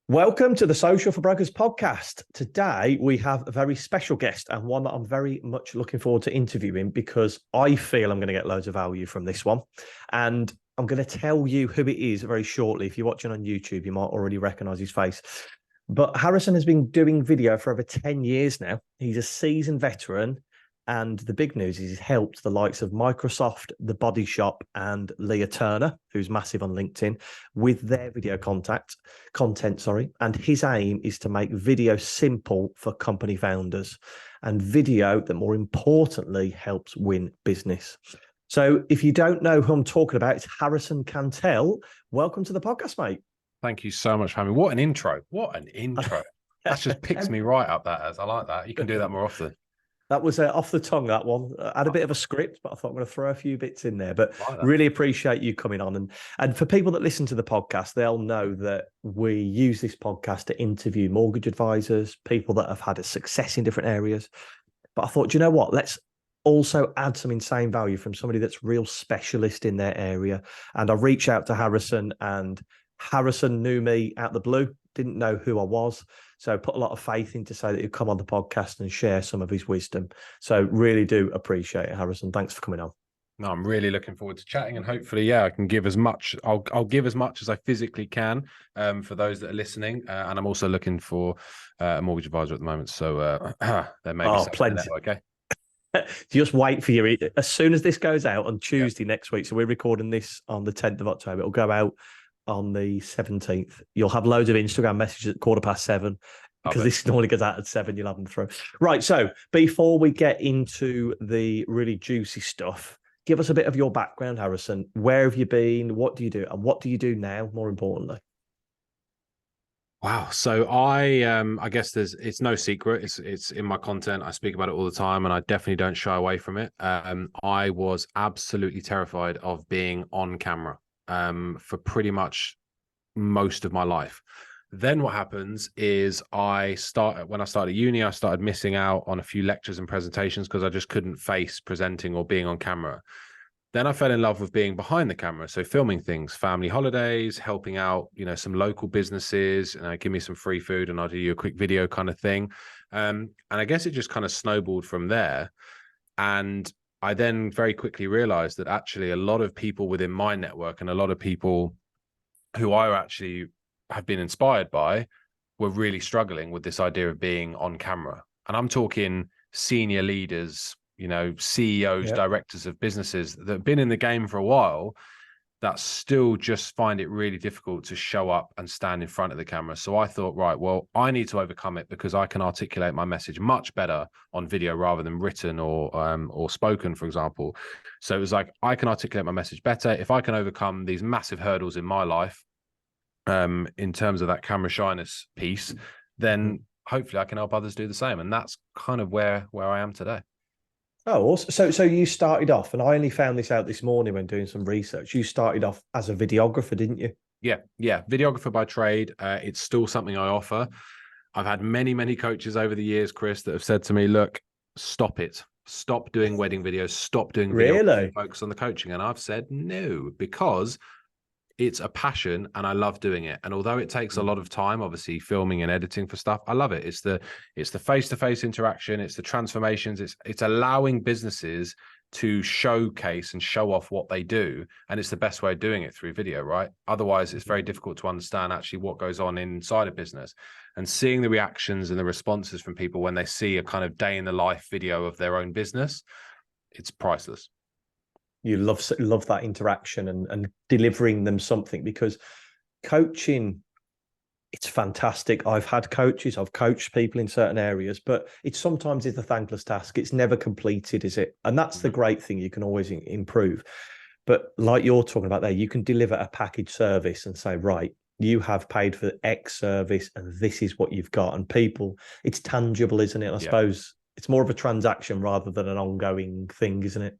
Welcome to the Social for Brokers podcast. Today, we have a very special guest and one that I'm very much looking forward to interviewing because I feel I'm going to get loads of value from this one. And I'm going to tell you who it is very shortly. If you're watching on YouTube, you might already recognize his face. But Harrison has been doing video for over 10 years now. He's a seasoned veteran. And the big news is he's helped the likes of Microsoft, The Body Shop, and Leah Turner, who's massive on LinkedIn, with their video content. And his aim is to make video simple for company founders and video that, more importantly, helps win business. So if you don't know who I'm talking about, it's Harrison Cantel. Welcome to the podcast, mate. Thank you so much for having me. What an intro. What an intro. That just picks me right up, that as. I like that. You can do that more often. That was off the tongue, that one. I had a bit of a script, but I thought I'm going to throw a few bits in there. But really appreciate you coming on. And for people that listen to the podcast, they'll know that we use this podcast to interview mortgage advisors, people that have had a success in different areas. But I thought, you know what? Let's also add some insane value from somebody that's real specialist in their area. And I reached out to Harrison, and Harrison knew me out the blue, didn't know who I was. So put a lot of faith in to say that he'd come on the podcast and share some of his wisdom. So really do appreciate it, Harrison. Thanks for coming on. No, I'm really looking forward to chatting, and hopefully, I can give as much. I'll give as much as I physically can for those that are listening. And I'm also looking for a mortgage advisor at the moment. So there may be plenty. Okay. Just wait for you. As soon as this goes out on Tuesday next week, so we're recording this on the 10th of October, it'll go out on the 17th. You'll have loads of Instagram messages at 7:15 because this normally goes out at 7. You'll have them through. Right. So before we get into the really juicy stuff, give us a bit of your background, Harrison. Where have you been? What do you do? And what do you do now, more importantly? Wow. So I guess it's no secret. It's in my content. I speak about it all the time, and I definitely don't shy away from it. I was absolutely terrified of being on camera for pretty much most of my life. Then what happens is when I started uni, I started missing out on a few lectures and presentations because I just couldn't face presenting or being on camera. Then I fell in love with being behind the camera. So filming things, family holidays, helping out, some local businesses, give me some free food and I'll do you a quick video kind of thing. And I guess it just kind of snowballed from there. And I then very quickly realized that actually a lot of people within my network and a lot of people who I actually have been inspired by were really struggling with this idea of being on camera. And I'm talking senior leaders, CEOs, directors of businesses that have been in the game for a while that still just find it really difficult to show up and stand in front of the camera. So I thought, right, well, I need to overcome it because I can articulate my message much better on video rather than written or spoken, for example. So it was like, I can articulate my message better. If I can overcome these massive hurdles in my life, in terms of that camera shyness piece, then hopefully I can help others do the same. And that's kind of where I am today. Oh, awesome. So you started off, and I only found this out this morning when doing some research. You started off as a videographer, didn't you? Yeah. Videographer by trade. It's still something I offer. I've had many, many coaches over the years, Chris, that have said to me, look, stop it. Stop doing wedding videos. Stop doing video. Focus on the coaching. And I've said no, because it's a passion and I love doing it. And although it takes a lot of time, obviously filming and editing for stuff, I love it. It's the face-to-face interaction. It's the transformations. It's allowing businesses to showcase and show off what they do. And it's the best way of doing it through video, right? Otherwise, it's very difficult to understand actually what goes on inside a business. And seeing the reactions and the responses from people when they see a kind of day in the life video of their own business, it's priceless. You love that interaction and delivering them something, because coaching, it's fantastic. I've had coaches, I've coached people in certain areas, but sometimes it's a thankless task. It's never completed, is it? And that's the great thing. You can always improve. But like you're talking about there, you can deliver a package service and say, right, you have paid for X service and this is what you've got. And people, it's tangible, isn't it? I suppose it's more of a transaction rather than an ongoing thing, isn't it?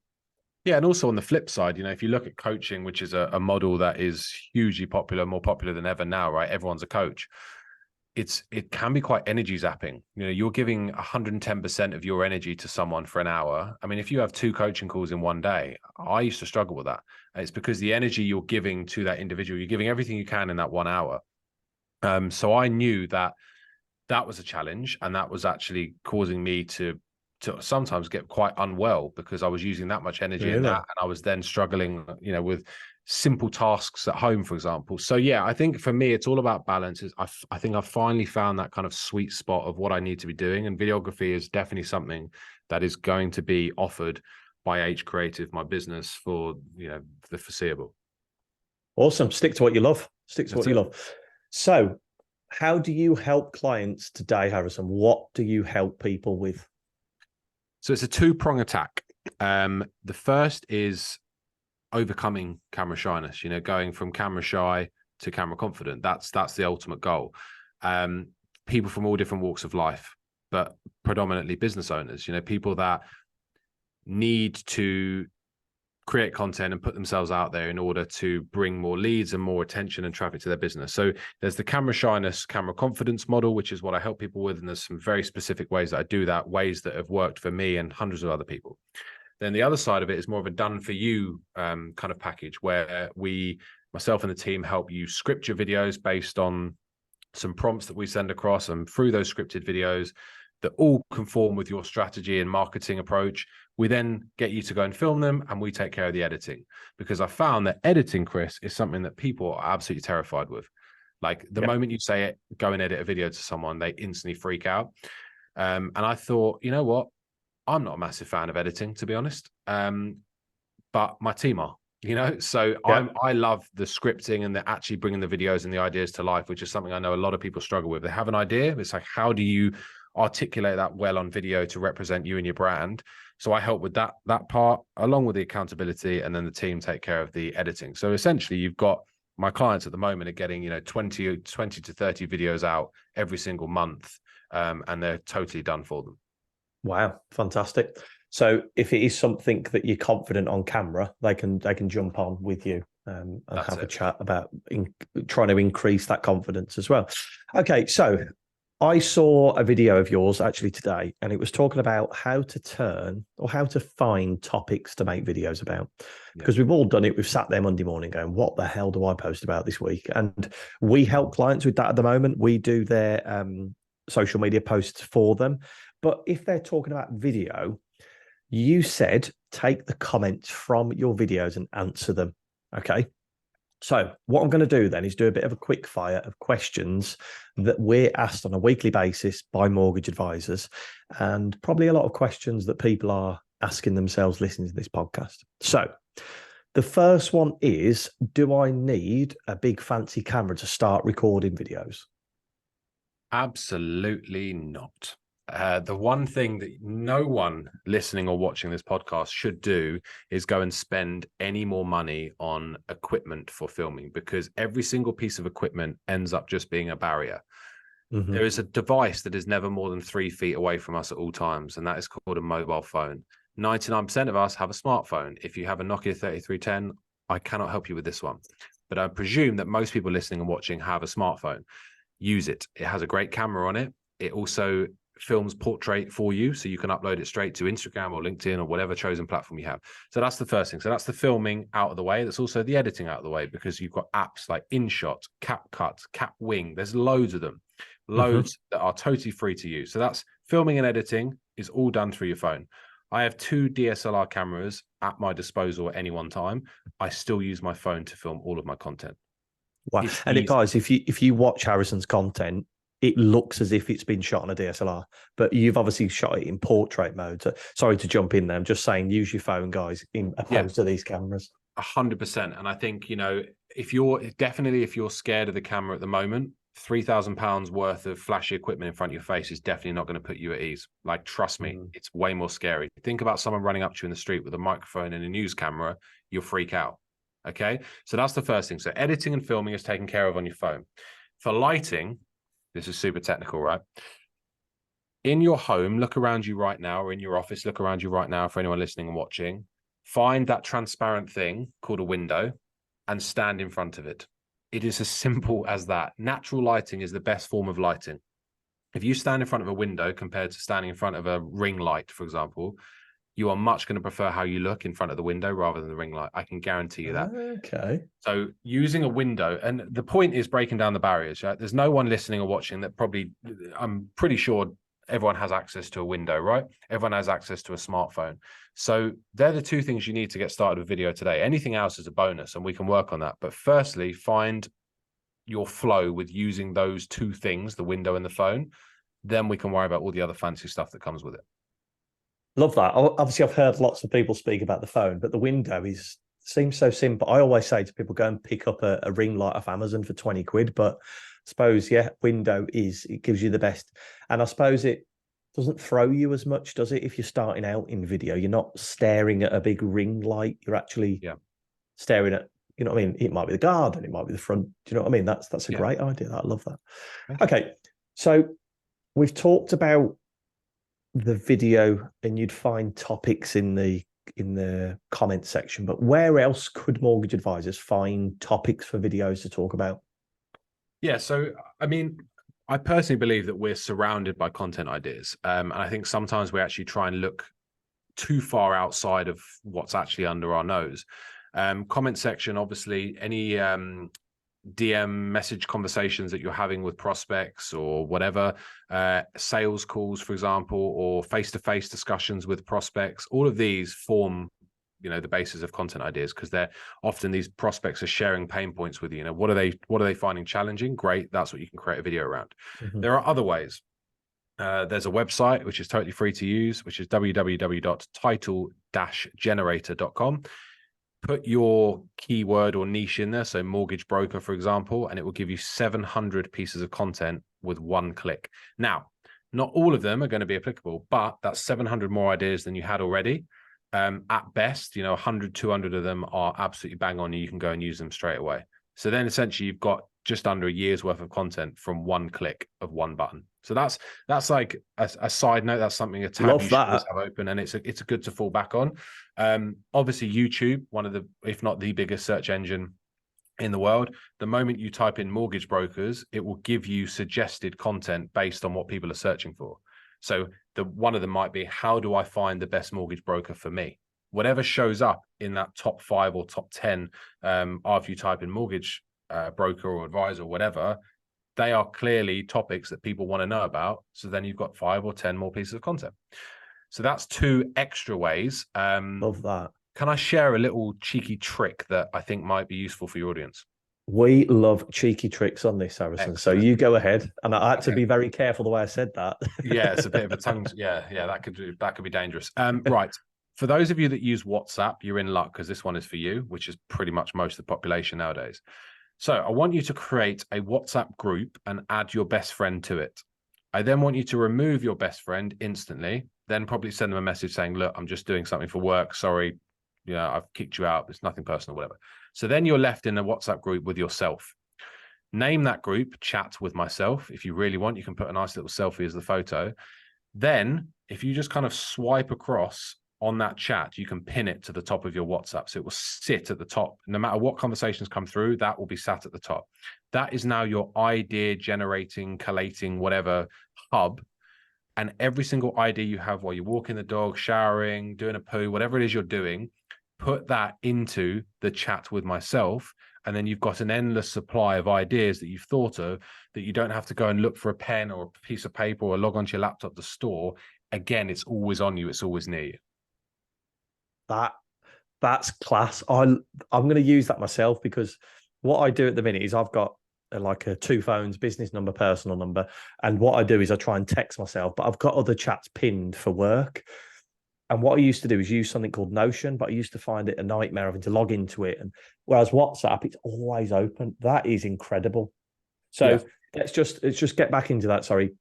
Yeah, and also on the flip side, if you look at coaching, which is a model that is hugely popular, more popular than ever now, right? Everyone's a coach. It can be quite energy zapping. You're giving 110% of your energy to someone for an hour. I mean, if you have 2 coaching calls in one day, I used to struggle with that. It's because the energy you're giving to that individual, you're giving everything you can in that 1 hour. So I knew that that was a challenge, and that was actually causing me to sometimes get quite unwell because I was using that much energy in that, and I was then struggling, with simple tasks at home, for example. So yeah, I think for me, it's all about balance. I think I've finally found that kind of sweet spot of what I need to be doing, and videography is definitely something that is going to be offered by H Creative, my business, for the foreseeable. Awesome. Stick to what you love. Stick to That's what you love. So, how do you help clients today, Harrison? What do you help people with? So it's a two-prong attack. The first is overcoming camera shyness, going from camera shy to camera confident. That's the ultimate goal. People from all different walks of life, but predominantly business owners, people that need to create content and put themselves out there in order to bring more leads and more attention and traffic to their business. So there's the camera shyness, camera confidence model, which is what I help people with. And there's some very specific ways that I do that, ways that have worked for me and hundreds of other people. Then the other side of it is more of a done for you kind of package where myself and the team help you script your videos based on some prompts that we send across, and through those scripted videos that all conform with your strategy and marketing approach, we then get you to go and film them, and we take care of the editing. Because I found that editing, Chris, is something that people are absolutely terrified with. Like the moment you say it, go and edit a video to someone, they instantly freak out. And I thought, you know what? I'm not a massive fan of editing, to be honest. But my team are, so I love the scripting and the actually bringing the videos and the ideas to life, which is something I know a lot of people struggle with. They have an idea. It's like, how do you articulate that well on video to represent you and your brand? So I help with that part, along with the accountability, and then the team take care of the editing. So essentially, you've got my clients at the moment are getting 20 to 30 videos out every single month, and they're totally done for them. Wow, fantastic. So if it is something that you're confident on camera, they can jump on with you and have a chat about trying to increase that confidence as well. Okay, so I saw a video of yours actually today, and it was talking about how to find topics to make videos about. Because we've all done it. We've sat there Monday morning going, what the hell do I post about this week? And we help clients with that at the moment. We do their social media posts for them. But if they're talking about video, you said take the comments from your videos and answer them. Okay. So what I'm going to do then is do a bit of a quick fire of questions that we're asked on a weekly basis by mortgage advisors, and probably a lot of questions that people are asking themselves listening to this podcast. So the first one is, do I need a big fancy camera to start recording videos? Absolutely not. The one thing that no one listening or watching this podcast should do is go and spend any more money on equipment for filming, because every single piece of equipment ends up just being a barrier. Mm-hmm. There is a device that is never more than 3 feet away from us at all times, and that is called a mobile phone. 99% of us have a smartphone. If you have a Nokia 3310, I cannot help you with this one. But I presume that most people listening and watching have a smartphone. Use it. It has a great camera on it. It also films portrait for you, so you can upload it straight to Instagram or LinkedIn or whatever chosen platform you have. So that's the first thing. So that's the filming out of the way. That's also the editing out of the way, because you've got apps like InShot, CapCut, CapWing. There's loads of them, loads that are totally free to use. So that's filming and editing is all done through your phone. I have 2 DSLR cameras at my disposal at any one time. I still use my phone to film all of my content. Wow. And guys, if you watch Harrison's content, it looks as if it's been shot on a DSLR, but you've obviously shot it in portrait mode. So, sorry to jump in there. I'm just saying, use your phone, guys, opposed to these cameras. 100%. And I think, if you're scared of the camera at the moment, £3,000 worth of flashy equipment in front of your face is definitely not going to put you at ease. Like, trust me, it's way more scary. Think about someone running up to you in the street with a microphone and a news camera, you'll freak out. Okay. So that's the first thing. So editing and filming is taken care of on your phone. For lighting, this is super technical, right? In your home, look around you right now, or in your office, look around you right now for anyone listening and watching. Find that transparent thing called a window and stand in front of it. It is as simple as that. Natural lighting is the best form of lighting. If you stand in front of a window compared to standing in front of a ring light, for example, you are much going to prefer how you look in front of the window rather than the ring light. I can guarantee you that. Okay. So using a window, and the point is breaking down the barriers. Right? There's no one listening or watching that probably, I'm pretty sure everyone has access to a window, right? Everyone has access to a smartphone. So they're the two things you need to get started with video today. Anything else is a bonus, and we can work on that. But firstly, find your flow with using those two things, the window and the phone. Then we can worry about all the other fancy stuff that comes with it. Love that. Obviously, I've heard lots of people speak about the phone, but the window seems so simple. I always say to people, go and pick up a ring light off Amazon for 20 quid. But I suppose, yeah, window it gives you the best. And I suppose it doesn't throw you as much, does it? If you're starting out in video, you're not staring at a big ring light. You're actually staring at, you know what I mean? It might be the garden, it might be the front. Do you know what I mean? That's a great idea. I love that. Okay. So we've talked about the video, and you'd find topics in the comment section, but where else could mortgage advisors find topics for videos to talk about? Yeah, so I mean, I personally believe that we're surrounded by content ideas, and I think sometimes we actually try and look too far outside of what's actually under our nose. Comment section, obviously, any DM message conversations that you're having with prospects or whatever, sales calls, for example, or face-to-face discussions with prospects, all of these form, the basis of content ideas, because they're often, these prospects are sharing pain points with you. What are they finding challenging? Great, that's what you can create a video around. There are other ways. There's a website which is totally free to use, which is www.title-generator.com. Put your keyword or niche in there, so mortgage broker, for example, and it will give you 700 pieces of content with one click. Now, not all of them are going to be applicable, but that's 700 more ideas than you had already. At best, 100, 200 of them are absolutely bang on, and you can go and use them straight away. So then essentially you've got just under a year's worth of content from one click of one button. So that's like a side note. That's something, a tab you should always have open, and it's a good to fall back on. Obviously YouTube, one of the, if not the biggest search engine in the world. The moment you type in mortgage brokers, it will give you suggested content based on what people are searching for. So one of them might be, how do I find the best mortgage broker for me? Whatever shows up in that top 5 or top 10, after you type in mortgage broker or advisor or whatever, they are clearly topics that people want to know about. So then you've got 5 or 10 more pieces of content. So that's 2 extra ways. Love that. Can I share a little cheeky trick that I think might be useful for your audience? We love cheeky tricks on this, Harrison. Excellent. So you go ahead. And I had to be very careful the way I said that. Yeah, it's a bit of a tongue. Yeah, that could be dangerous. Right. For those of you that use WhatsApp, you're in luck, because this one is for you, which is pretty much most of the population nowadays. So I want you to create a WhatsApp group and add your best friend to it. I then want you to remove your best friend instantly, then probably send them a message saying, look, I'm just doing something for work. Sorry, I've kicked you out. It's nothing personal, whatever. So then you're left in a WhatsApp group with yourself. Name that group Chat with Myself. If you really want, you can put a nice little selfie as the photo. Then if you just kind of swipe across on that chat, you can pin it to the top of your WhatsApp. So it will sit at the top. No matter what conversations come through, that will be sat at the top. That is now your idea generating, collating, whatever hub. And every single idea you have while you're walking the dog, showering, doing a poo, whatever it is you're doing, put that into the Chat with Myself. And then you've got an endless supply of ideas that you've thought of that you don't have to go and look for a pen or a piece of paper or log onto your laptop to store. Again, it's always on you. It's always near you. That's class. I'm going to use that myself, because what I do at the minute is I've got like 2 phones, business number, personal number. And what I do is I try and text myself, but I've got other chats pinned for work. And what I used to do is use something called Notion, but I used to find it a nightmare having to log into it. And whereas WhatsApp, it's always open. That is incredible. So let's just get back into that. Sorry.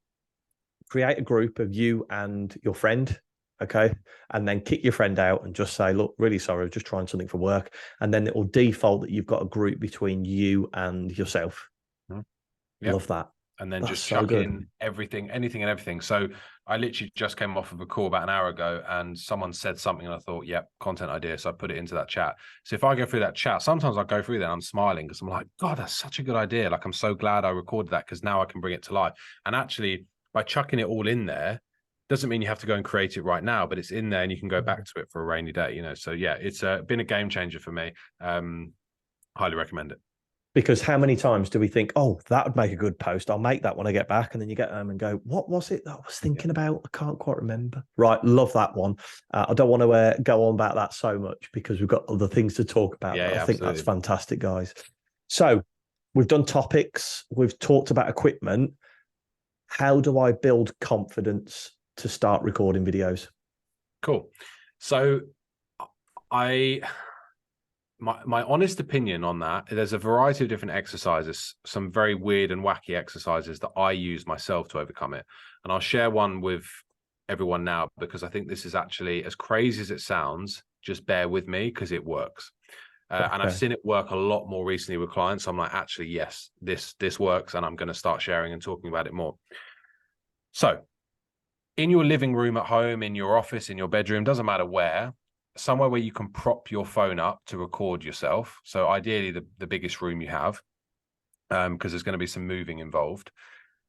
Create a group of you and your friend. Okay. And then kick your friend out and just say, look, really sorry, I'm just trying something for work. And then it will default that you've got a group between you and yourself. Yep. Love that. And then just chuck in everything, anything and everything. So I literally just came off of a call about an hour ago, and someone said something and I thought, yep, content idea. So I put it into that chat. So if I go through that chat, sometimes I go through there and I'm smiling because I'm like, God, that's such a good idea. Like, I'm so glad I recorded that, because now I can bring it to life. And actually, by chucking it all in there, Doesn't mean you have to go and create it right now, but it's in there and you can go back to it for a rainy day, you know. So yeah, it's been a game changer for me. Highly recommend it. Because how many times do we think, oh, that would make a good post, I'll make that when I get back, and then you get home and go, what was it that I was thinking about? I can't quite remember. Right, love that one. I don't want to go on about that so much because we've got other things to talk about. Yeah, I think absolutely. that's fantastic, guys. So we've done topics, we've talked about equipment. How do I build confidence to start recording videos? Cool. So my honest opinion on that, there's a variety of different exercises, some very weird and wacky exercises that I use myself to overcome it. And I'll share one with everyone now, because I think this is actually, as crazy as it sounds, just bear with me because it works. And I've seen it work a lot more recently with clients. So I'm like, actually, yes, this works. And I'm going to start sharing and talking about it more. So in your living room at home, in your office, in your bedroom, doesn't matter where, somewhere where you can prop your phone up to record yourself. So ideally the biggest room you have, because there's going to be some moving involved.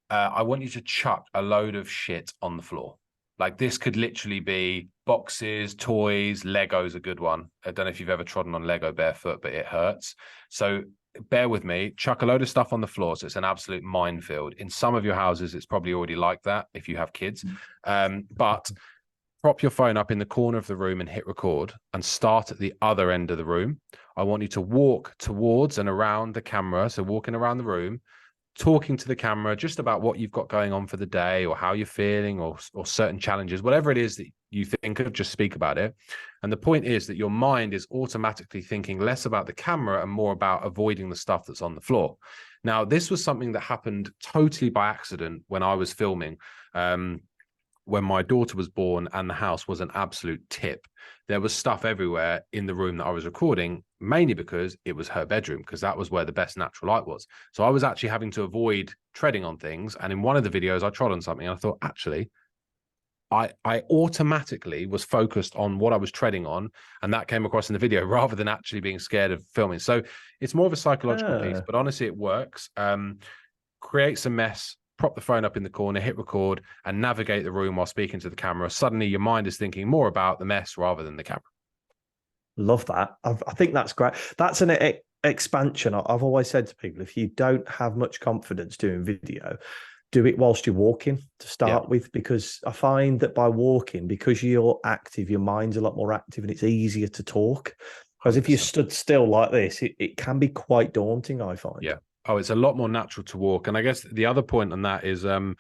I want you to chuck a load of shit on the floor. Like, this could literally be boxes, toys, Lego's a good one. I don't know if you've ever trodden on Lego barefoot, but it hurts. So bear with me, chuck a load of stuff on the floor. So it's an absolute minefield. In some of your houses, it's probably already like that if you have kids. But prop your phone up in the corner of the room and hit record, and start at the other end of the room. I want you to walk towards and around the camera. So walking around the room, talking to the camera just about what you've got going on for the day, or how you're feeling, or certain challenges, whatever it is that you think of, just speak about it. And the point is that your mind is automatically thinking less about the camera and more about avoiding the stuff that's on the floor. Now, this was something that happened totally by accident when I was filming. When my daughter was born and the house was an absolute tip. There was stuff everywhere in the room that I was recording, mainly because it was her bedroom, because that was where the best natural light was. So I was actually having to avoid treading on things. And in one of the videos, I trod on something and I thought, actually, I automatically was focused on what I was treading on, and that came across in the video rather than actually being scared of filming. So it's more of a psychological piece, but honestly, it works. Creates a mess, prop the phone up in the corner, hit record, and navigate the room while speaking to the camera. Suddenly your mind is thinking more about the mess rather than the camera. Love that. I think that's great. That's an expansion. I've always said to people, if you don't have much confidence doing video, do it whilst you're walking to start with, because I find that by walking, because you're active, your mind's a lot more active and it's easier to talk. Whereas 100%. If you stood still like this, it can be quite daunting, I find. Yeah. Oh, it's a lot more natural to walk. And I guess the other point on that is I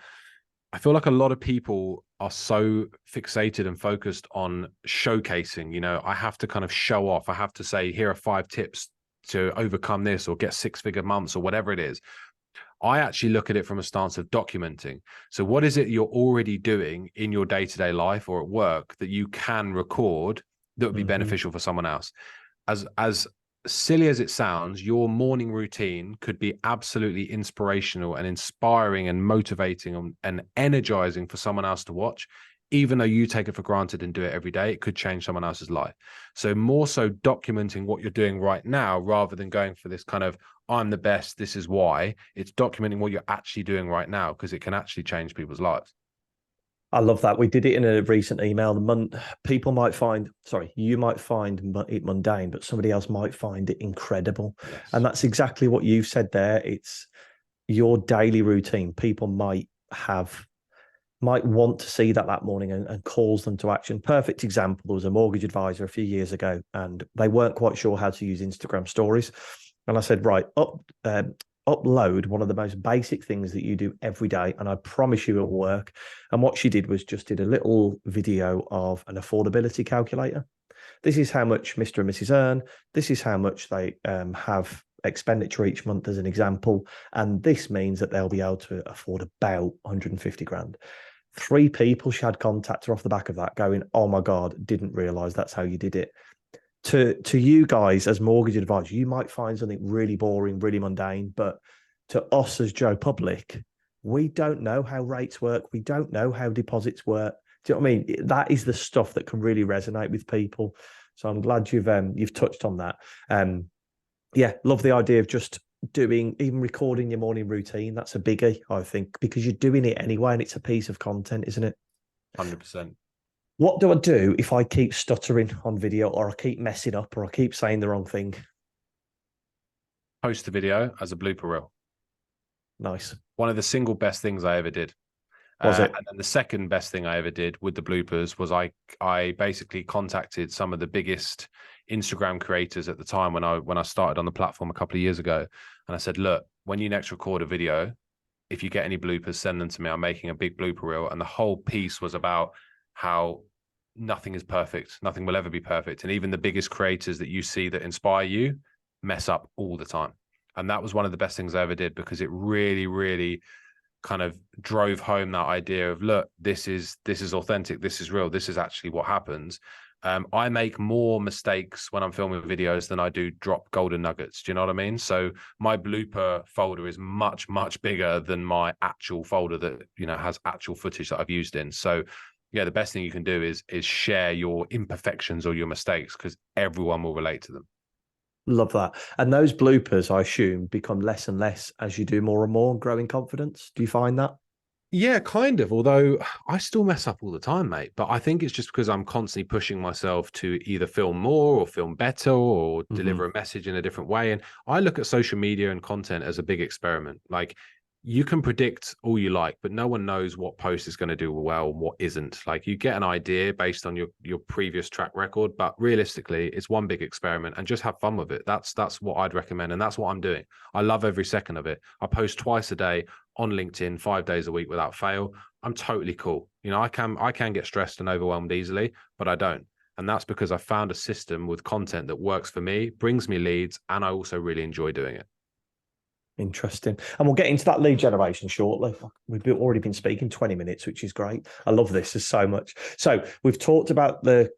feel like a lot of people are so fixated and focused on showcasing. You know, I have to kind of show off. I have to say, here are 5 tips to overcome this, or get 6-figure months, or whatever it is. I actually look at it from a stance of documenting. So what is it you're already doing in your day-to-day life or at work that you can record that would be beneficial for someone else? As silly as it sounds, your morning routine could be absolutely inspirational and inspiring and motivating and energizing for someone else to watch. Even though you take it for granted and do it every day, it could change someone else's life. So more so documenting what you're doing right now, rather than going for this kind of, I'm the best, this is why. It's documenting what you're actually doing right now, because it can actually change people's lives. I love that. We did it in a recent email. People might find, you might find it mundane, but somebody else might find it incredible. Yes. And that's exactly what you've said there. It's your daily routine. People might want to see that morning and calls them to action. Perfect example. There was a mortgage advisor a few years ago, and they weren't quite sure how to use Instagram stories. And I said, right, upload one of the most basic things that you do every day, and I promise you it will work. And what she did was just did a little video of an affordability calculator. This is how much Mr. and Mrs. earn. This is how much they have expenditure each month, as an example. And this means that they'll be able to afford about 150 grand. 3 people she had contact her off the back of that going, oh my God, didn't realize that's how you did it. To you guys as mortgage advisors, you might find something really boring, really mundane, but to us as Joe Public, we don't know how rates work. We don't know how deposits work. Do you know what I mean? That is the stuff that can really resonate with people. So I'm glad you've touched on that. Yeah, love the idea of just even recording your morning routine. That's a biggie, I think, because you're doing it anyway, and it's a piece of content, isn't it? 100%. What do I do if I keep stuttering on video, or I keep messing up, or I keep saying the wrong thing? Post the video as a blooper reel. Nice. One of the single best things I ever did. Was it? And then the second best thing I ever did with the bloopers was I basically contacted some of the biggest Instagram creators at the time when I started on the platform a couple of years ago. And I said, look, when you next record a video, if you get any bloopers, send them to me. I'm making a big blooper reel. And the whole piece was about how nothing is perfect. Nothing will ever be perfect. And even the biggest creators that you see that inspire you mess up all the time. And that was one of the best things I ever did, because it really, really kind of drove home that idea of, look, this is authentic, this is real, this is actually what happens. I make more mistakes when I'm filming videos than I do drop golden nuggets. Do you know what I mean? So my blooper folder is much, much bigger than my actual folder that, you know, has actual footage that I've used in. So yeah, the best thing you can do is share your imperfections or your mistakes, because everyone will relate to them. Love that. And those bloopers, I assume, become less and less as you do more and more, growing confidence. Do you find that? Yeah, kind of. Although I still mess up all the time, mate. But I think it's just because I'm constantly pushing myself to either film more or film better or deliver a message in a different way. And I look at social media and content as a big experiment. Like, you can predict all you like, but no one knows what post is going to do well and what isn't. Like, you get an idea based on your previous track record, but realistically, it's one big experiment, and just have fun with it. That's what I'd recommend, and that's what I'm doing. I love every second of it. I post twice a day on LinkedIn, 5 days a week without fail. I'm totally cool. You know, I can get stressed and overwhelmed easily, but I don't. And that's because I found a system with content that works for me, brings me leads, and I also really enjoy doing it. Interesting. And we'll get into that lead generation shortly. We've already been speaking 20 minutes, which is great. I love this. There's so much. So we've talked about the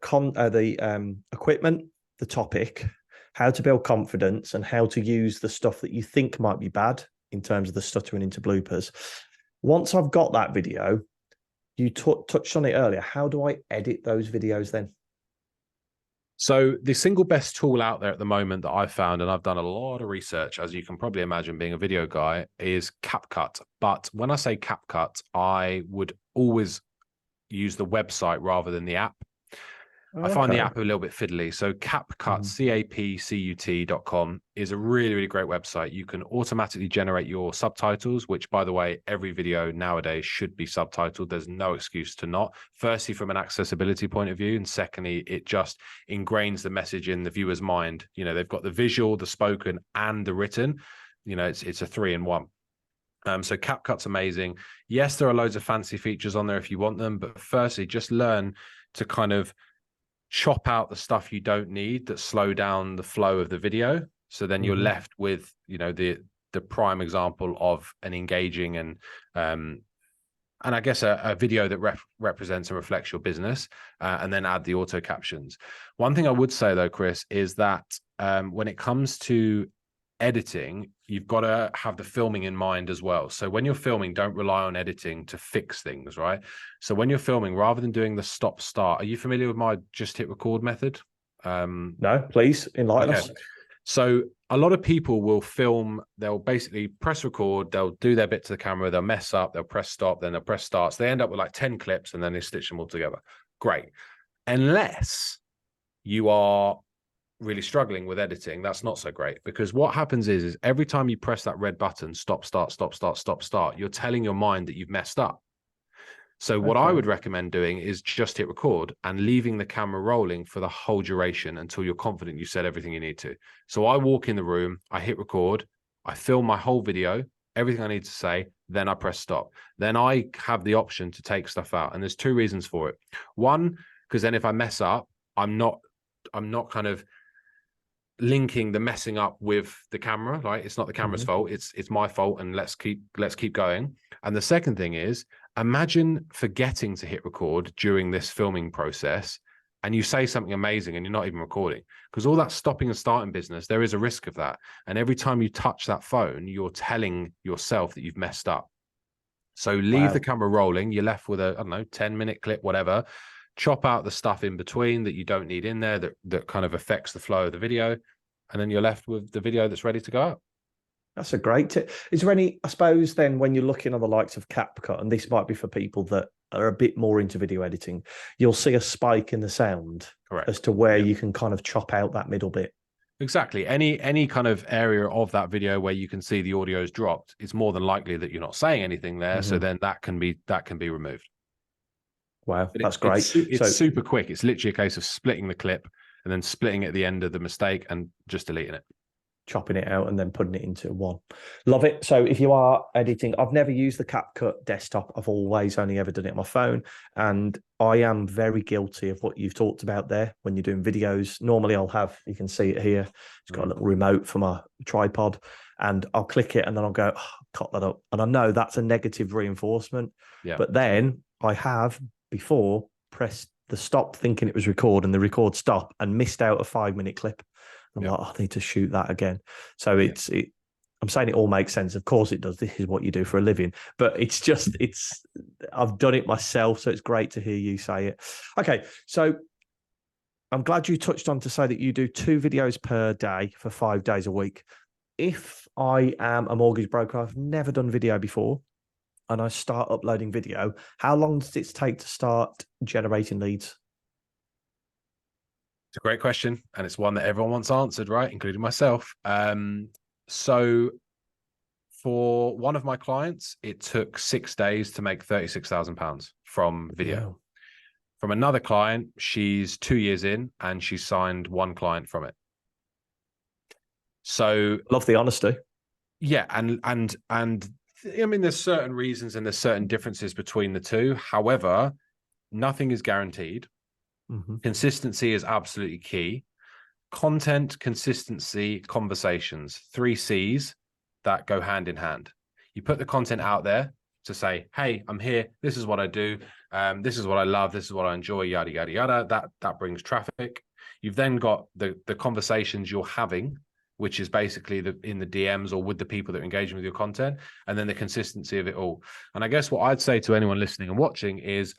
equipment, the topic, how to build confidence, and how to use the stuff that you think might be bad in terms of the stuttering into bloopers. Once I've got that video, you touched on it earlier. How do I edit those videos then? So the single best tool out there at the moment that I've found, and I've done a lot of research, as you can probably imagine, being a video guy, is CapCut. But when I say CapCut, I would always use the website rather than the app. I find the app a little bit fiddly. So CapCut, CapCut.com is a really, really great website. You can automatically generate your subtitles, which, by the way, every video nowadays should be subtitled. There's no excuse to not. Firstly, from an accessibility point of view. And secondly, it just ingrains the message in the viewer's mind. You know, they've got the visual, the spoken, and the written. You know, it's a 3-in-1. So CapCut's amazing. Yes, there are loads of fancy features on there if you want them. But firstly, just learn to kind of chop out the stuff you don't need that slow down the flow of the video. So then you're left with, you know, the prime example of an engaging and I guess a video that represents and reflects your business, and then add the auto captions. One thing I would say though, Chris, is that when it comes to editing, you've got to have the filming in mind as well. So when you're filming, don't rely on editing to fix things, right? So when you're filming, rather than doing the stop start, are you familiar with my just hit record method? No, please enlighten us. So a lot of people will film, they'll basically press record, they'll do their bit to the camera, they'll mess up, they'll press stop, then they'll press start. So they end up with like 10 clips and then they stitch them all together. Great. Unless you are really struggling with editing, that's not so great, because what happens is every time you press that red button, stop, start, stop, start, stop, start, you're telling your mind that you've messed up. So what I would recommend doing is just hit record and leaving the camera rolling for the whole duration until you're confident you said everything you need to. So I walk in the room, I hit record, I film my whole video, everything I need to say, then I press stop. Then I have the option to take stuff out. And there's 2 reasons for it. One, because then if I mess up, I'm not kind of linking the messing up with the camera, right? It's not the camera's fault, it's my fault, and let's keep going. And the second thing is, imagine forgetting to hit record during this filming process and you say something amazing and you're not even recording, because all that stopping and starting business, there is a risk of that. And every time you touch that phone, you're telling yourself that you've messed up. So leave the camera rolling, you're left with a, I don't know, 10-minute clip, whatever. Chop out the stuff in between that you don't need in there that kind of affects the flow of the video, and then you're left with the video that's ready to go out. That's a great tip. Is there any, I suppose, then when you're looking on the likes of CapCut, and this might be for people that are a bit more into video editing, you'll see a spike in the sound. Correct. As to where you can kind of chop out that middle bit. Exactly. Any kind of area of that video where you can see the audio is dropped, it's more than likely that you're not saying anything there. So then that can be removed. Wow, But that's great. It's super quick. It's literally a case of splitting the clip and then splitting at the end of the mistake and just deleting it. Chopping it out and then putting it into one. Love it. So if you are editing, I've never used the CapCut desktop. I've always only ever done it on my phone. And I am very guilty of what you've talked about there when you're doing videos. Normally I'll have, you can see it here. It's got a little remote for my tripod and I'll click it and then I'll go, oh, cut that up. And I know that's a negative reinforcement. Yeah. But then I have before pressed the stop thinking it was record and the record stop and missed out a 5-minute clip. I'm like, oh, I need to shoot that again. So I'm saying it all makes sense. Of course it does. This is what you do for a living. But I've done it myself. So it's great to hear you say it. Okay. So I'm glad you touched on to say that you do 2 videos per day for 5 days a week. If I am a mortgage broker, I've never done video before, and I start uploading video, how long does it take to start generating leads? It's a great question, and it's one that everyone wants answered, right? Including myself. So for one of my clients, it took 6 days to make £36,000 from video. Yeah. From another client, she's 2 years in and she signed 1 client from it. So love the honesty. Yeah, and I mean, there's certain reasons and there's certain differences between the two. However, nothing is guaranteed. Consistency is absolutely key. Content, consistency, conversations, 3 C's that go hand in hand. You put the content out there to say, hey, I'm here. This is what I do. This is what I love. This is what I enjoy, yada, yada, yada. That brings traffic. You've then got the conversations you're having, which is basically in the DMs or with the people that are engaging with your content, and then the consistency of it all. And I guess what I'd say to anyone listening and watching is,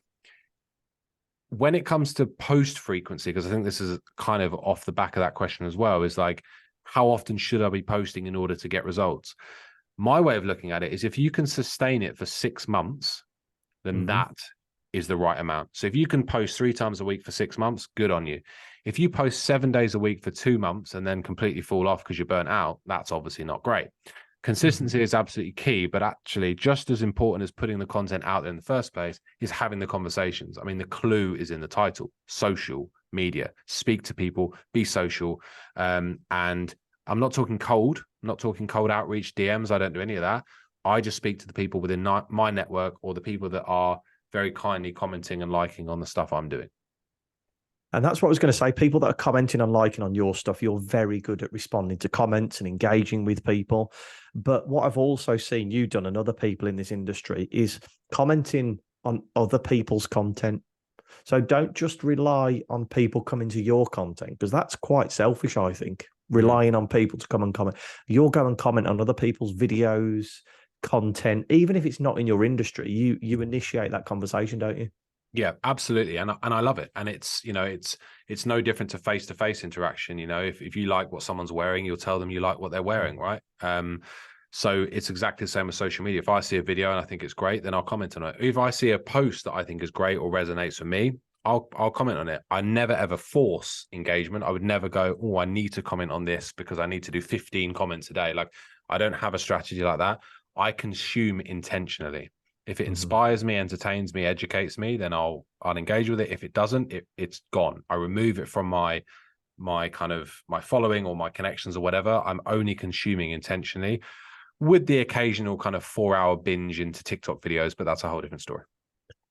when it comes to post frequency, because I think this is kind of off the back of that question as well, is like, how often should I be posting in order to get results? My way of looking at it is, if you can sustain it for 6 months, then that is the right amount. So if you can post 3 times a week for 6 months, good on you. If you post 7 days a week for 2 months and then completely fall off because you're burnt out, that's obviously not great. Consistency is absolutely key, but actually just as important as putting the content out there in the first place is having the conversations. I mean, the clue is in the title: social media. Speak to people, be social. And I'm not talking cold. I'm not talking cold outreach DMs. I don't do any of that. I just speak to the people within my network, or the people that are very kindly commenting and liking on the stuff I'm doing. And that's what I was going to say. People that are commenting and liking on your stuff, you're very good at responding to comments and engaging with people. But what I've also seen you done, and other people in this industry, is commenting on other people's content. So don't just rely on people coming to your content, because that's quite selfish, I think, relying on people to come and comment. You'll go and comment on other people's videos, content, even if it's not in your industry. You initiate that conversation, don't you? Yeah, absolutely. And I love it. And it's no different to face-to-face interaction. If you like what someone's wearing, you'll tell them you like what they're wearing, right? So it's exactly the same as social media. If I see a video and I think it's great, then I'll comment on it. If I see a post that I think is great or resonates with me, I'll comment on it. I never ever force engagement. I would never go, oh, I need to comment on this because I need to do 15 comments a day. Like, I don't have a strategy like that. I consume intentionally. If it inspires me, entertains me, educates me, then I'll engage with it. If it doesn't, it's gone. I remove it from my following or my connections or whatever. I'm only consuming intentionally, with the occasional kind of 4-hour binge into TikTok videos, but that's a whole different story.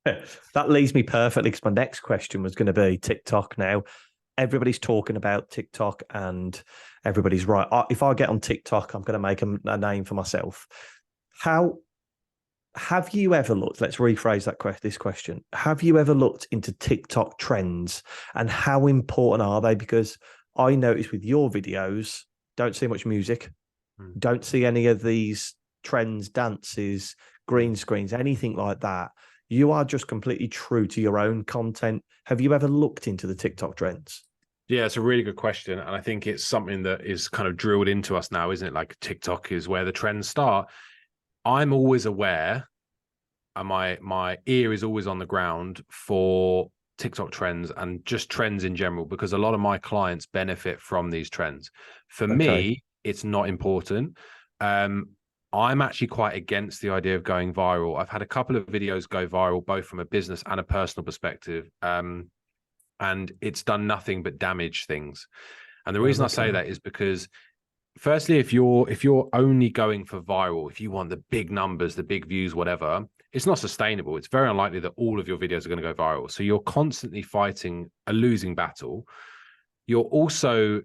That leads me perfectly, because my next question was going to be TikTok. Now, everybody's talking about TikTok and everybody's right. If I get on TikTok, I'm going to make a name for myself. How have you ever looked, let's rephrase this question. Have you ever looked into TikTok trends, and how important are they? Because I notice with your videos, don't see much music, don't see any of these trends, dances, green screens, anything like that. You are just completely true to your own content. Have you ever looked into the TikTok trends? Yeah, it's a really good question. And I think it's something that is kind of drilled into us now, isn't it? Like TikTok is where the trends start. I'm always aware, and my ear is always on the ground for TikTok trends and just trends in general, because a lot of my clients benefit from these trends. For Okay. me, it's not important. Um, I'm actually quite against the idea of going viral. I've had a couple of videos go viral, both from a business and a personal perspective. And it's done nothing but damage things. And the reason I say Okay. that is because, firstly, if you're only going for viral, if you want the big numbers, the big views, whatever, it's not sustainable. It's very unlikely that all of your videos are going to go viral. So you're constantly fighting a losing battle. You're also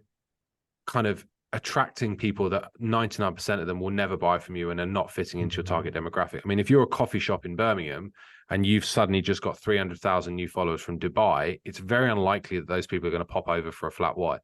kind of attracting people that 99% of them will never buy from you and are not fitting into your target demographic. I mean, if you're a coffee shop in Birmingham and you've suddenly just got 300,000 new followers from Dubai, it's very unlikely that those people are going to pop over for a flat white.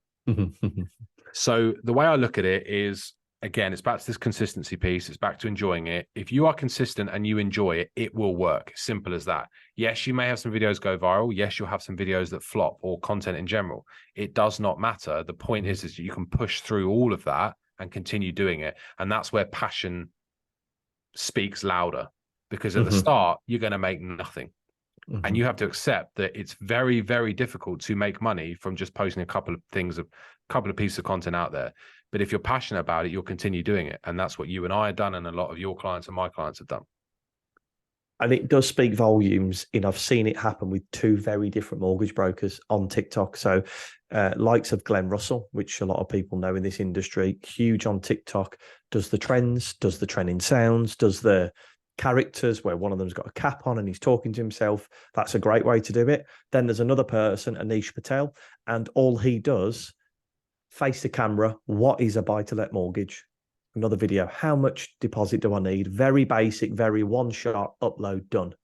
So the way I look at it is, again, it's back to this consistency piece. It's back to enjoying it. If you are consistent and you enjoy it, it will work. Simple as that. Yes, you may have some videos go viral. Yes, you'll have some videos that flop, or content in general. It does not matter. The point is you can push through all of that and continue doing it. And that's where passion speaks louder, because at the start, you're going to make nothing. And you have to accept that it's very, very difficult to make money from just posting a couple of things, a couple of pieces of content out there. But if you're passionate about it, you'll continue doing it. And that's what you and I have done, and a lot of your clients and my clients have done. And it does speak volumes. I've seen it happen with two very different mortgage brokers on TikTok. So, likes of Glenn Russell, which a lot of people know in this industry, huge on TikTok, does the trends, does the trending sounds, does the characters where one of them's got a cap on and he's talking to himself. That's a great way to do it. Then there's another person, Anish Patel, and all he does, face the camera, what is a buy-to-let mortgage? Another video, how much deposit do I need? Very basic, very one shot, upload, done.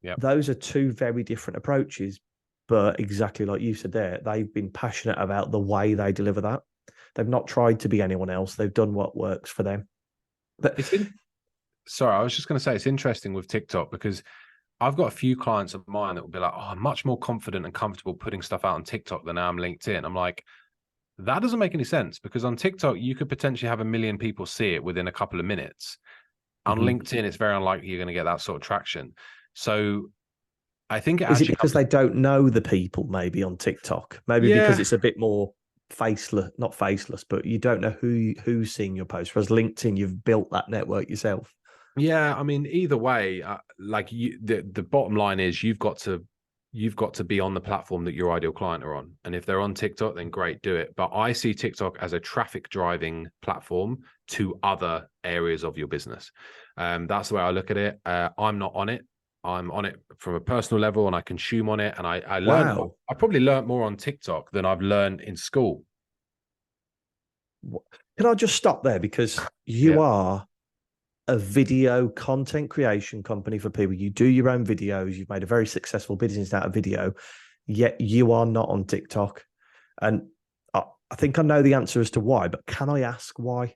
Yeah. Those are two very different approaches, but exactly like you said there, they've been passionate about the way they deliver that. They've not tried to be anyone else. They've done what works for them. But sorry, I was just going to say, it's interesting with TikTok, because I've got a few clients of mine that will be like, oh, I'm much more confident and comfortable putting stuff out on TikTok than I am LinkedIn. I'm like, that doesn't make any sense, because on TikTok, you could potentially have 1 million people see it within a couple of minutes. On LinkedIn, it's very unlikely you're going to get that sort of traction. So I think it is it actually because comes. they don't know the people maybe on TikTok? Maybe because Yeah. it's a bit more faceless, not faceless, but you don't know who's seeing your post. Whereas LinkedIn, you've built that network yourself. Yeah, I mean, either way, like the bottom line is you've got to be on the platform that your ideal client are on. And if they're on TikTok, then great, do it. But I see TikTok as a traffic driving platform to other areas of your business. That's the way I look at it. I'm not on it. I'm on it from a personal level, and I consume on it. And Wow. I probably learned more on TikTok than I've learned in school. Can I just stop there? Because you Yeah. are a video content creation company for people. You do your own videos. You've made a very successful business out of video, yet you are not on TikTok. And I think I know the answer as to why, but can I ask why?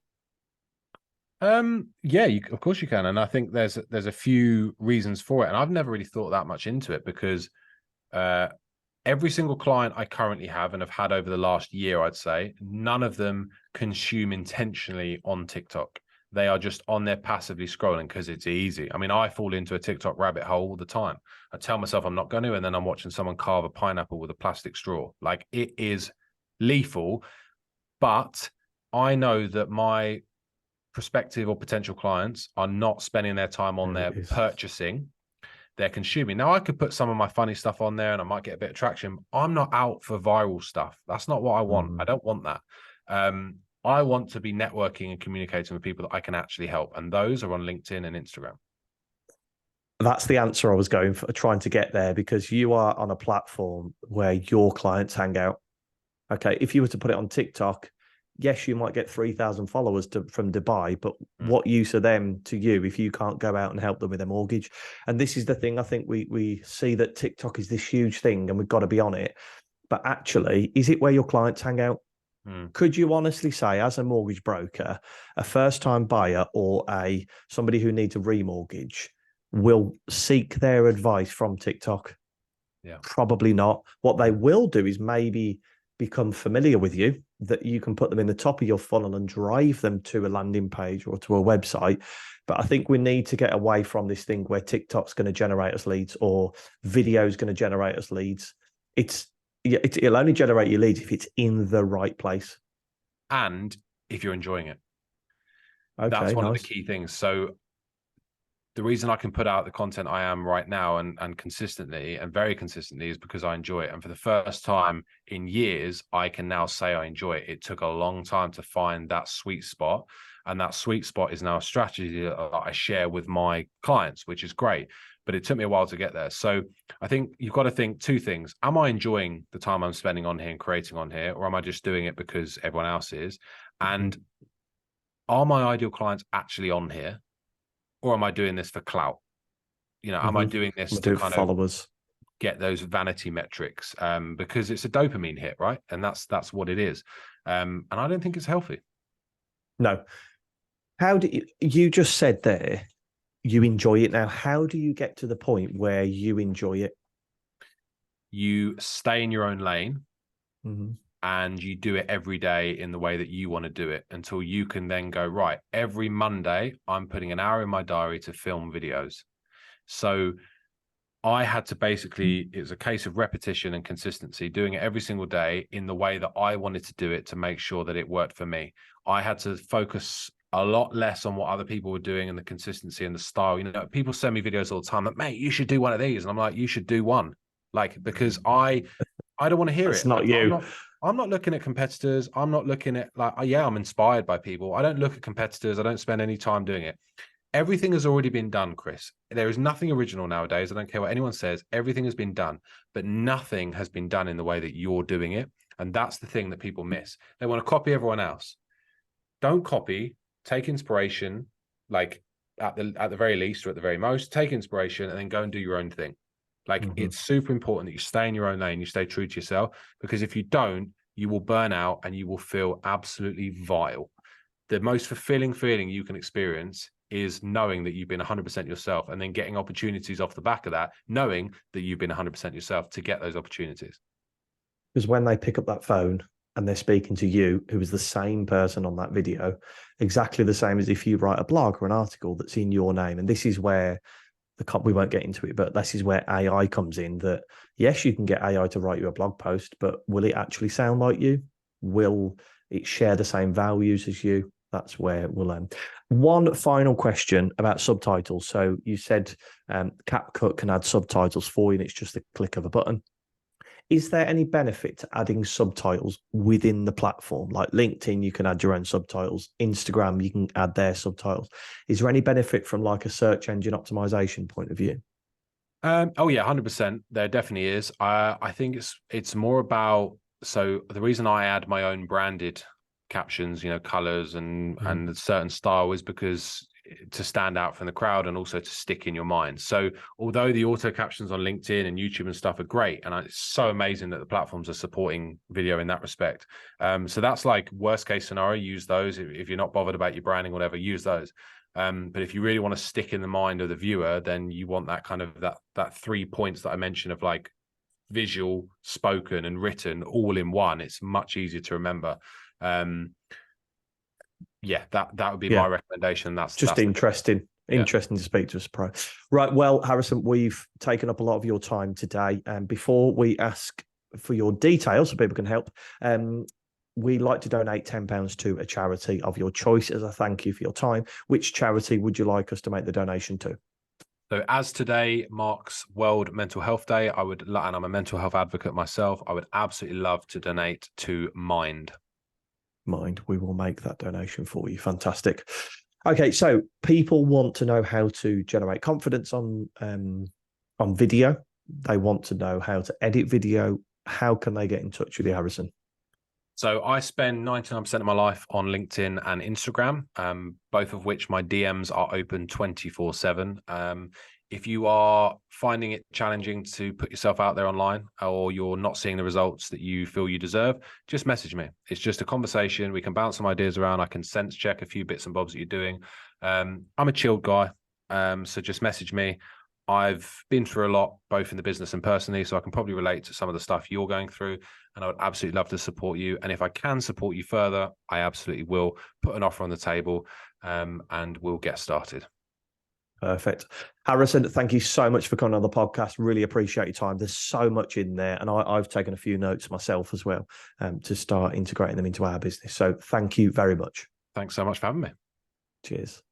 Yeah, of course you can. And I think there's a few reasons for it. And I've never really thought that much into it, because uh every single client I currently have and have had over the last year, I'd say, none of them consume intentionally on TikTok. They are just on there passively scrolling because it's easy. I mean, I fall into a TikTok rabbit hole all the time. I tell myself I'm not going to, and then I'm watching someone carve a pineapple with a plastic straw. Like, it is lethal. But I know that my prospective or potential clients are not spending their time on There it there is. purchasing, they're consuming. Now, I could put some of my funny stuff on there and I might get a bit of traction. I'm not out for viral stuff. That's not what I want. I don't want that. I want to be networking and communicating with people that I can actually help. And those are on LinkedIn and Instagram. That's the answer I was going for, trying to get there, because you are on a platform where your clients hang out. Okay. If you were to put it on TikTok, yes, you might get 3,000 followers from Dubai, but what use are them to you if you can't go out and help them with their mortgage? And this is the thing. I think we see that TikTok is this huge thing and we've got to be on it. But actually, is it where your clients hang out? Could you honestly say, as a mortgage broker, a first-time buyer or somebody who needs a remortgage will seek their advice from TikTok? Yeah. Probably not. What they will do is maybe become familiar with you, that you can put them in the top of your funnel and drive them to a landing page or to a website. But I think we need to get away from this thing where TikTok's going to generate us leads or video is going to generate us leads. It'll only generate you leads if it's in the right place. And if you're enjoying it. Okay, that's one nice. of the key things. So the reason I can put out the content I am right now and consistently and very consistently is because I enjoy it. And for the first time in years, I can now say I enjoy it. It took a long time to find that sweet spot. And that sweet spot is now a strategy that I share with my clients, which is great. But it took me a while to get there. So I think you've got to think two things. Am I enjoying the time I'm spending on here and creating on here? Or am I just doing it because everyone else is? And are my ideal clients actually on here? Or am I doing this for clout? Am I doing this to kind of get those vanity metrics? Because it's a dopamine hit, right? And that's what it is. And I don't think it's healthy. No. How do you just said there, you enjoy it now. How do you get to the point where you enjoy it? You stay in your own lane and you do it every day in the way that you want to do it until you can then go, right, every Monday, I'm putting an hour in my diary to film videos. So I had to basically, it was a case of repetition and consistency, doing it every single day in the way that I wanted to do it to make sure that it worked for me. I had to focus a lot less on what other people were doing and the consistency and the style. People send me videos all the time like, mate, you should do one of these. And I'm like, you should do one. Because I don't want to hear That's it. not you. I'm not looking at competitors. I'm not looking at I'm inspired by people. I don't look at competitors. I don't spend any time doing it. Everything has already been done, Chris. There is nothing original nowadays. I don't care what anyone says. Everything has been done, but nothing has been done in the way that you're doing it. And that's the thing that people miss. They want to copy everyone else. Don't copy. Take inspiration, like at the very least or at the very most, take inspiration and then go and do your own thing. It's super important that you stay in your own lane, you stay true to yourself, because if you don't, you will burn out and you will feel absolutely vile. The most fulfilling feeling you can experience is knowing that you've been 100% yourself and then getting opportunities off the back of that, knowing that you've been 100% yourself to get those opportunities. Because when they pick up that phone and they're speaking to you, who is the same person on that video, exactly the same as if you write a blog or an article that's in your name. And this is where we won't get into it, but this is where AI comes in. That yes, you can get AI to write you a blog post, but will it actually sound like you? Will it share the same values as you? That's where we'll end. One final question about subtitles. So you said CapCut can add subtitles for you, and it's just a click of a button. Is there any benefit to adding subtitles within the platform? Like LinkedIn, you can add your own subtitles. Instagram, you can add their subtitles. Is there any benefit from like a search engine optimization point of view? Oh yeah, 100%. There definitely is. I think it's more about, so the reason I add my own branded captions, colors and a certain style is because to stand out from the crowd and also to stick in your mind. So although the auto captions on LinkedIn and YouTube and stuff are great, and it's so amazing that the platforms are supporting video in that respect. So that's like worst case scenario, use those. If you're not bothered about your branding, whatever, use those. But if you really want to stick in the mind of the viewer, then you want that kind of that 3 points that I mentioned of like visual, spoken and written all in one. It's much easier to remember. That would be my recommendation. That's interesting. Interesting to speak to us, pro. Right. Well, Harrison, we've taken up a lot of your time today. And before we ask for your details so people can help, we like to donate £10 to a charity of your choice as a thank you for your time. Which charity would you like us to make the donation to? So as today marks World Mental Health Day, and I'm a mental health advocate myself, I would absolutely love to donate to Mind. We will make that donation for you. Fantastic. Okay, so people want to know how to generate confidence on video. They want to know how to edit video. How can they get in touch with you, Harrison? So I spend 99% of my life on LinkedIn and Instagram, both of which my DMs are open 24/7. If you are finding it challenging to put yourself out there online, or you're not seeing the results that you feel you deserve, just message me. It's just a conversation. We can bounce some ideas around. I can sense check a few bits and bobs that you're doing. I'm a chilled guy, so just message me. I've been through a lot, both in the business and personally, so I can probably relate to some of the stuff you're going through, and I would absolutely love to support you. And if I can support you further, I absolutely will put an offer on the table, and we'll get started. Perfect. Harrison, thank you so much for coming on the podcast. Really appreciate your time. There's so much in there, and I've taken a few notes myself as well, to start integrating them into our business. So thank you very much. Thanks so much for having me. Cheers.